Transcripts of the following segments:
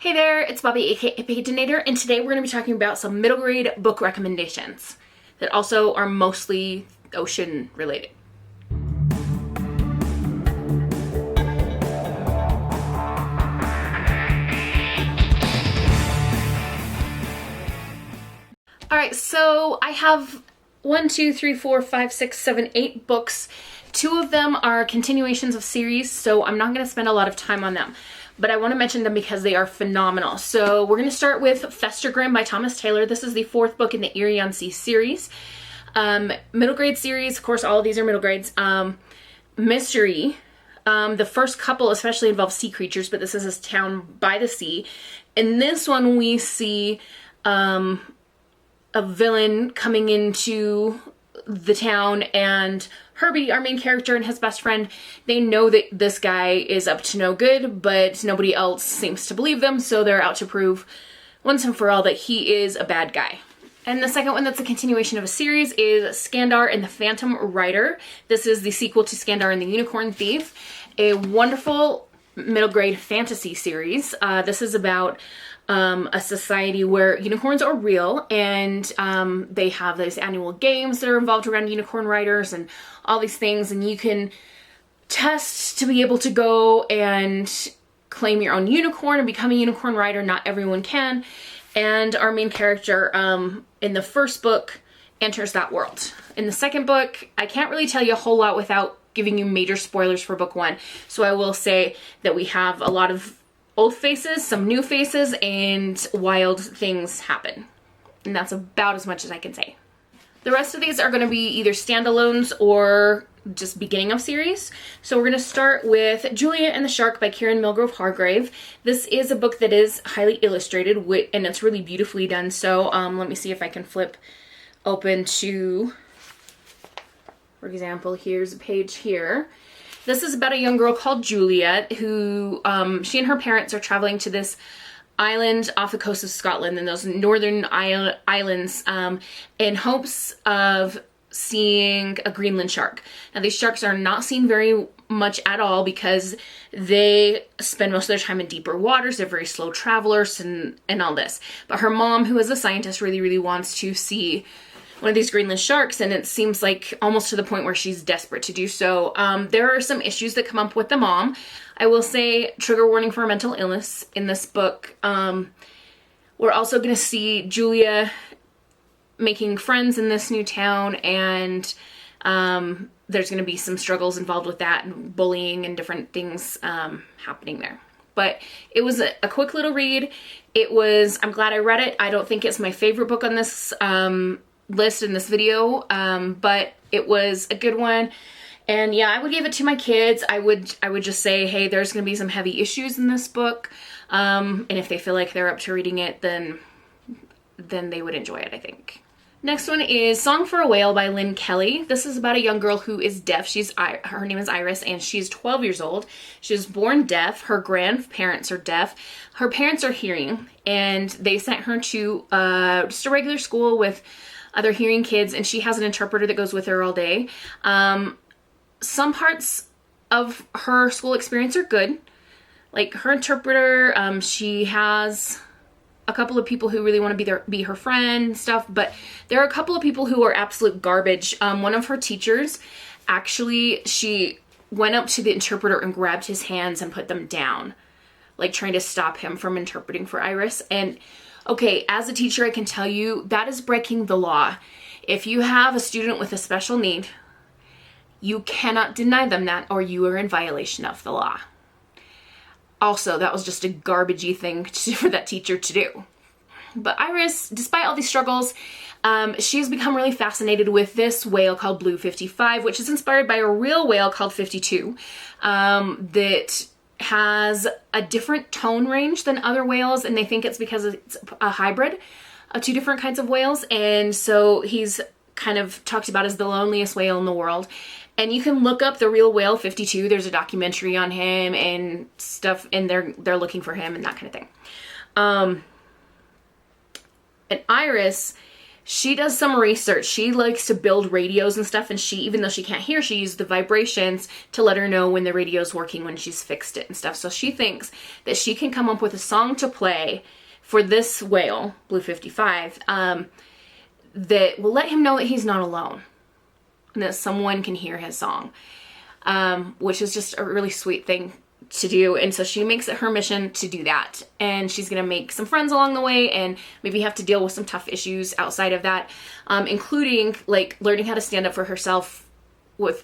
Hey there, it's Bobi aka Paginator, and today we're going to be talking about some middle grade book recommendations that also are mostly ocean related. Alright, so I have 8 books. 2 of them are continuations of series, so I'm not going to spend a lot of time on them. But I want to mention them because they are phenomenal. So we're going to start with Festergrim by Thomas Taylor. This is the 4th book in the Erie on Sea series. Middle grade series, of course all of these are middle grades. Mystery. The first couple especially involve sea creatures, but this is a town by the sea. In this one we see a villain coming into the town, and Herbie, our main character, and his best friend, they know that this guy is up to no good, but nobody else seems to believe them, so they're out to prove once and for all that he is a bad guy. And the second one that's a continuation of a series is Skandar and the Phantom Rider. This is the sequel to Skandar and the Unicorn Thief, a wonderful middle grade fantasy series. This is about a society where unicorns are real, and they have these annual games that are involved around unicorn riders and all these things, and you can test to be able to go and claim your own unicorn and become a unicorn rider. Not everyone can, and our main character in the first book enters that world. In the second book, I can't really tell you a whole lot without giving you major spoilers for book 1, so I will say that we have a lot of old faces, some new faces, and wild things happen. And that's about as much as I can say. The rest of these are going to be either standalones or just beginning of series. So we're going to start with Julia and the Shark by Kieran Milgrove Hargrave. This is a book that is highly illustrated, and it's really beautifully done. So let me see if I can flip open to, for example, here's a page here. This is about a young girl called Julia who, she and her parents are traveling to this island off the coast of Scotland, in those northern islands, in hopes of seeing a Greenland shark. Now these sharks are not seen very much at all because they spend most of their time in deeper waters. They're very slow travelers and all this. But her mom, who is a scientist, really wants to see one of these Greenland sharks, and it seems like almost to the point where she's desperate to do so. There are some issues that come up with the mom. I will say, trigger warning for mental illness in this book. We're also going to see Julia making friends in this new town, and there's going to be some struggles involved with that, and bullying and different things happening there. But it was a quick little read. I'm glad I read it. I don't think it's my favorite book on this list in this video, but it was a good one, and yeah, I would give it to my kids. I would just say, hey, there's gonna be some heavy issues in this book, and if they feel like they're up to reading it, then they would enjoy it, I think. Next one is Song for a Whale by Lynn Kelly. This is about a young girl who is deaf. Her name is Iris, and she's 12 years old. She was born deaf. Her grandparents are deaf. Her parents are hearing, and they sent her to just a regular school with other hearing kids, and she has an interpreter that goes with her all day. Some parts of her school experience are good. Like her interpreter, she has a couple of people who really want to be her friend and stuff, but there are a couple of people who are absolute garbage. One of her teachers, actually, she went up to the interpreter and grabbed his hands and put them down, like trying to stop him from interpreting for Iris. And okay, as a teacher, I can tell you that is breaking the law. If you have a student with a special need, you cannot deny them that, or you are in violation of the law. Also, that was just a garbagey thing for that teacher to do. But Iris, despite all these struggles, she's become really fascinated with this whale called Blue 55, which is inspired by a real whale called 52, that has a different tone range than other whales, and they think it's because it's a hybrid of 2 different kinds of whales, and so he's kind of talked about as the loneliest whale in the world. And you can look up the real whale 52. There's a documentary on him and stuff, and they're looking for him and that kind of thing. And Iris, she does some research. She likes to build radios and stuff, and even though she can't hear, she uses the vibrations to let her know when the radio's working, when she's fixed it and stuff. So she thinks that she can come up with a song to play for this whale, Blue 55, that will let him know that he's not alone and that someone can hear his song, which is just a really sweet thing to do. And so she makes it her mission to do that, and she's gonna make some friends along the way and maybe have to deal with some tough issues outside of that, including like learning how to stand up for herself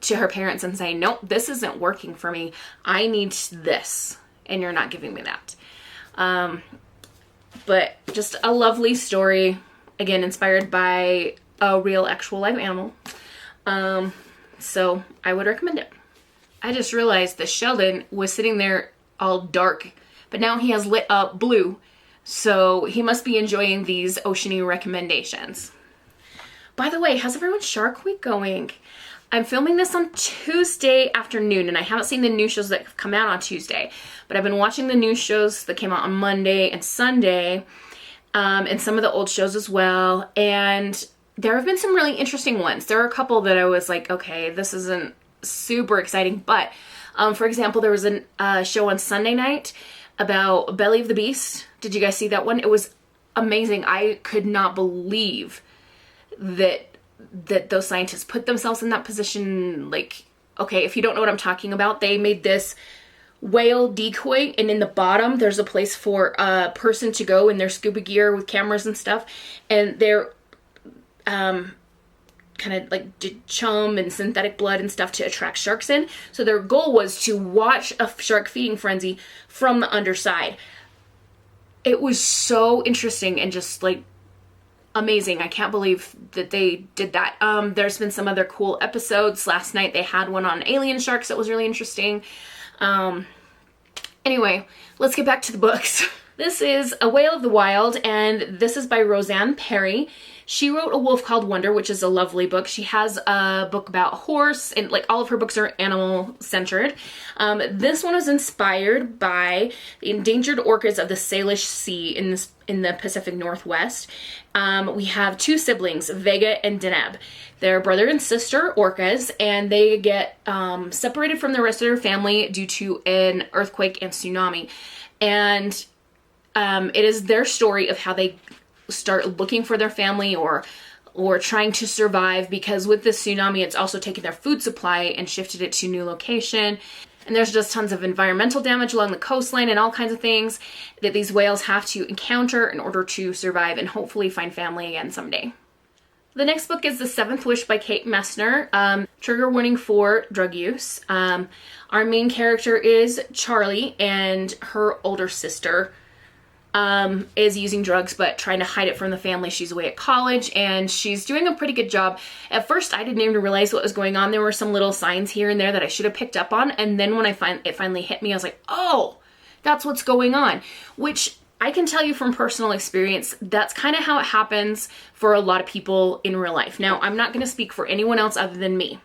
to her parents and say, nope, this isn't working for me, I need this and you're not giving me that. But just a lovely story, again inspired by a real actual live animal, so I would recommend it. I just realized that Sheldon was sitting there all dark, but now he has lit up blue, so he must be enjoying these Oceany recommendations. By the way, how's everyone's Shark Week going? I'm filming this on Tuesday afternoon, and I haven't seen the new shows that have come out on Tuesday, but I've been watching the new shows that came out on Monday and Sunday, and some of the old shows as well, and there have been some really interesting ones. There are a couple that I was like, okay, this isn't super exciting, but for example, there was a show on Sunday night about Belly of the Beast. Did you guys see that one? It was amazing. I could not believe that those scientists put themselves in that position. Like, okay, if you don't know what I'm talking about, they made this whale decoy, and in the bottom there's a place for a person to go in their scuba gear with cameras and stuff, and they're kind of like did chum and synthetic blood and stuff to attract sharks in. So their goal was to watch a shark feeding frenzy from the underside. It was so interesting and just like amazing. I can't believe that they did that. There's been some other cool episodes. Last night they had one on alien sharks that was really interesting. Anyway, let's get back to the books. This is A Whale of the Wild, and this is by Roseanne Perry. She wrote A Wolf Called Wonder, which is a lovely book. She has a book about a horse, and like all of her books are animal-centered. This one was inspired by the endangered orcas of the Salish Sea in the Pacific Northwest. We have two siblings, Vega and Deneb. They're brother and sister orcas, and they get separated from the rest of their family due to an earthquake and tsunami. And it is their story of how they start looking for their family or trying to survive, because with this tsunami, it's also taken their food supply and shifted it to a new location. And there's just tons of environmental damage along the coastline and all kinds of things that these whales have to encounter in order to survive and hopefully find family again someday. The next book is The Seventh Wish by Kate Messner. Trigger warning for drug use. Our main character is Charlie, and her older sister is using drugs but trying to hide it from the family. She's away at college and she's doing a pretty good job. At first I didn't even realize what was going on. There were some little signs here and there that I should have picked up on, and then when it finally hit me, I was like, oh, that's what's going on. Which I can tell you from personal experience, that's kind of how it happens for a lot of people in real life. Now, I'm not going to speak for anyone else other than me,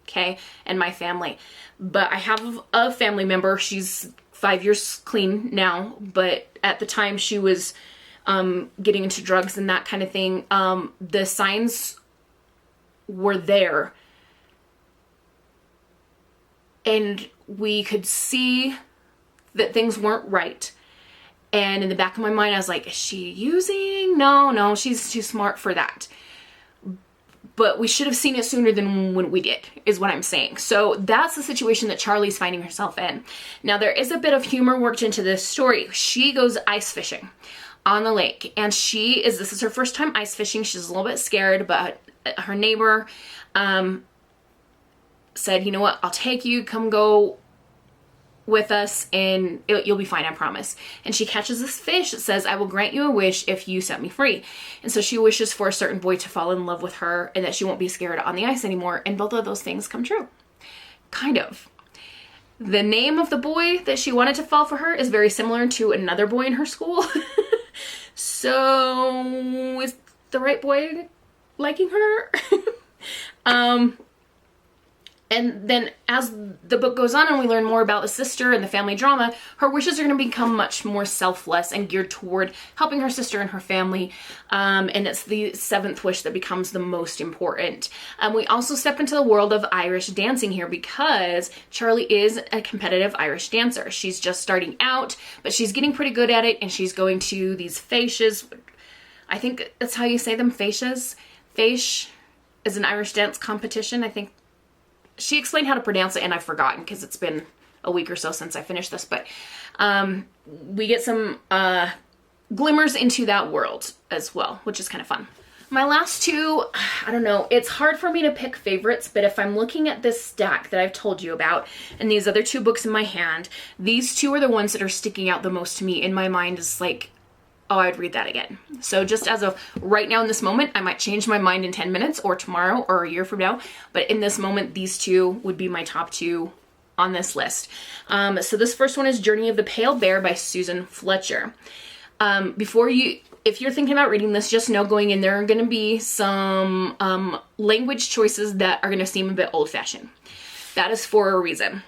okay, and my family, but I have a family member. She's 5 years clean now, but at the time she was getting into drugs and that kind of thing. The signs were there, and we could see that things weren't right. And in the back of my mind, I was like, is she using? No, she's too smart for that. But we should have seen it sooner than when we did, is what I'm saying. So that's the situation that Charlie's finding herself in. Now, there is a bit of humor worked into this story. She goes ice fishing on the lake, and this is her first time ice fishing. She's a little bit scared, but her neighbor said, you know what, I'll take you, come go with us, and you'll be fine, I promise. And she catches this fish that says, I will grant you a wish if you set me free. And so she wishes for a certain boy to fall in love with her and that she won't be scared on the ice anymore. And both of those things come true. Kind of. The name of the boy that she wanted to fall for her is very similar to another boy in her school. So is the right boy liking her? And then as the book goes on and we learn more about the sister and the family drama, her wishes are going to become much more selfless and geared toward helping her sister and her family. And it's the seventh wish that becomes the most important. We also step into the world of Irish dancing here because Charlie is a competitive Irish dancer. She's just starting out, but she's getting pretty good at it, and she's going to these fèises. I think that's how you say them, fèises. Fèis is an Irish dance competition, I think. She explained how to pronounce it, and I've forgotten because it's been a week or so since I finished this, but we get some glimmers into that world as well, which is kind of fun. My last two, I don't know, it's hard for me to pick favorites, but if I'm looking at this stack that I've told you about and these other two books in my hand, these two are the ones that are sticking out the most to me in my mind. Is like, oh, I'd read that again. So just as of right now in this moment, I might change my mind in 10 minutes or tomorrow or a year from now. But in this moment, these two would be my top two on this list. So this first one is Journey of the Pale Bear by Susan Fletcher. If you're thinking about reading this, just know going in there are going to be some language choices that are going to seem a bit old-fashioned. That is for a reason.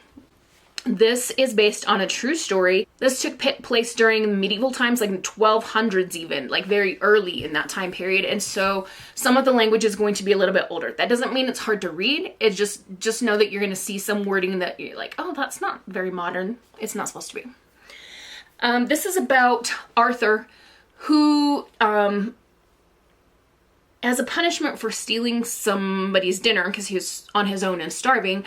This is based on a true story. This took place during medieval times, like 1200s even, like very early in that time period. And so some of the language is going to be a little bit older. That doesn't mean it's hard to read. It's just know that you're going to see some wording that you're like, oh, that's not very modern. It's not supposed to be. This is about Arthur, who, as a punishment for stealing somebody's dinner, because he was on his own and starving,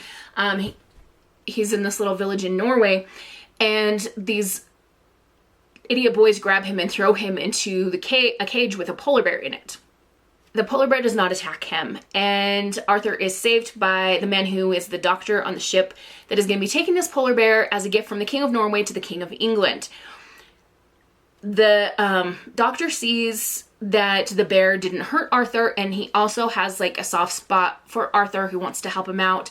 he's in this little village in Norway, and these idiot boys grab him and throw him into a cage with a polar bear in it. The polar bear does not attack him, and Arthur is saved by the man who is the doctor on the ship that is going to be taking this polar bear as a gift from the King of Norway to the King of England. The doctor sees that the bear didn't hurt Arthur, and he also has like a soft spot for Arthur, who wants to help him out,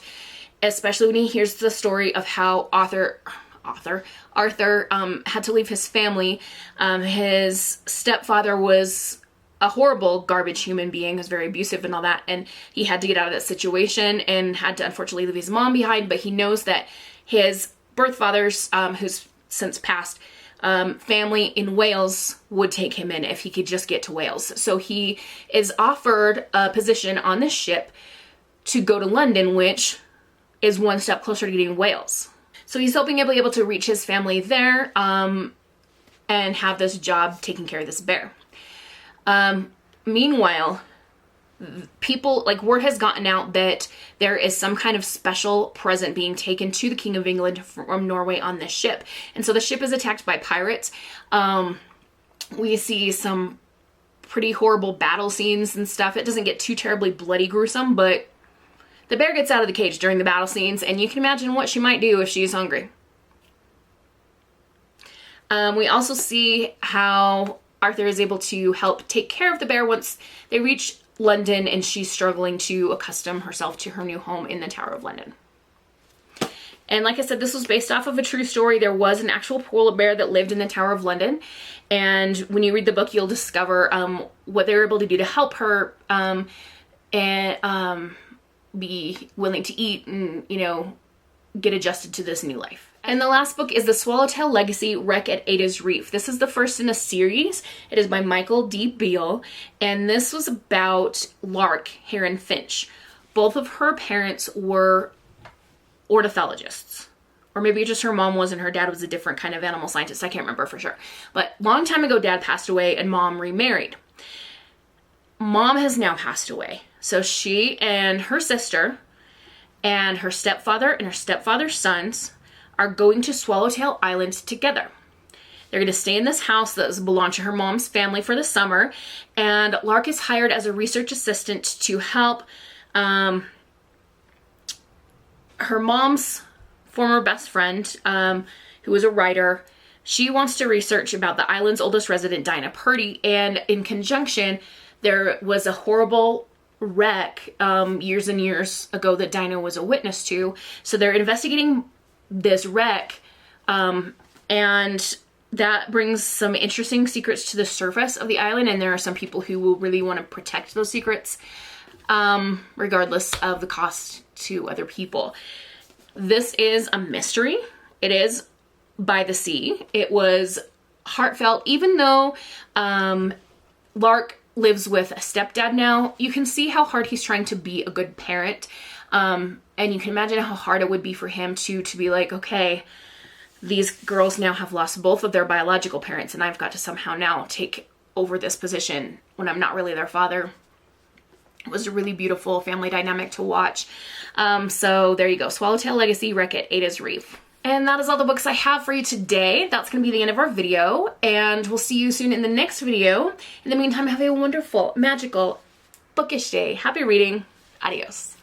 especially when he hears the story of how Arthur had to leave his family. His stepfather was a horrible garbage human being, was very abusive and all that, and he had to get out of that situation and had to unfortunately leave his mom behind. But he knows that his birth father's, who's since passed, family in Wales would take him in if he could just get to Wales. So he is offered a position on this ship to go to London, which is one step closer to getting Wales. So he's hoping to be able to reach his family there and have this job taking care of this bear. Meanwhile, people, like, word has gotten out that there is some kind of special present being taken to the King of England from Norway on this ship. And so the ship is attacked by pirates. We see some pretty horrible battle scenes and stuff. It doesn't get too terribly bloody gruesome, but the bear gets out of the cage during the battle scenes, and you can imagine what she might do if she's hungry. We also see how Arthur is able to help take care of the bear once they reach London, and she's struggling to accustom herself to her new home in the Tower of London. And like I said, this was based off of a true story. There was an actual polar bear that lived in the Tower of London. And when you read the book, you'll discover what they were able to do to help her and be willing to eat and, get adjusted to this new life. And the last book is The Swallowtail Legacy, Wreck at Ada's Reef. This is the first in a series. It is by Michael D. Beale, and this was about Lark, Heron Finch. Both of her parents were ornithologists. Or maybe just her mom was and her dad was a different kind of animal scientist. I can't remember for sure. But long time ago, dad passed away and mom remarried. Mom has now passed away. So she and her sister and her stepfather and her stepfather's sons are going to Swallowtail Island together. They're going to stay in this house that belonged to her mom's family for the summer, and Lark is hired as a research assistant to help her mom's former best friend, who is a writer. She wants to research about the island's oldest resident, Dinah Purdy, and in conjunction, there was a horrible wreck years and years ago that Dinah was a witness to. So they're investigating this wreck, and that brings some interesting secrets to the surface of the island, and there are some people who will really want to protect those secrets, regardless of the cost to other people. This is a mystery. It is by the sea. It was heartfelt, even though Lark lives with a stepdad now. You can see how hard he's trying to be a good parent. And you can imagine how hard it would be for him to be like, okay, these girls now have lost both of their biological parents and I've got to somehow now take over this position when I'm not really their father. It was a really beautiful family dynamic to watch. So there you go. Swallowtail Legacy, Wreck-It, Ada's Reef. And that is all the books I have for you today. That's going to be the end of our video, and we'll see you soon in the next video. In the meantime, have a wonderful, magical, bookish day. Happy reading. Adios.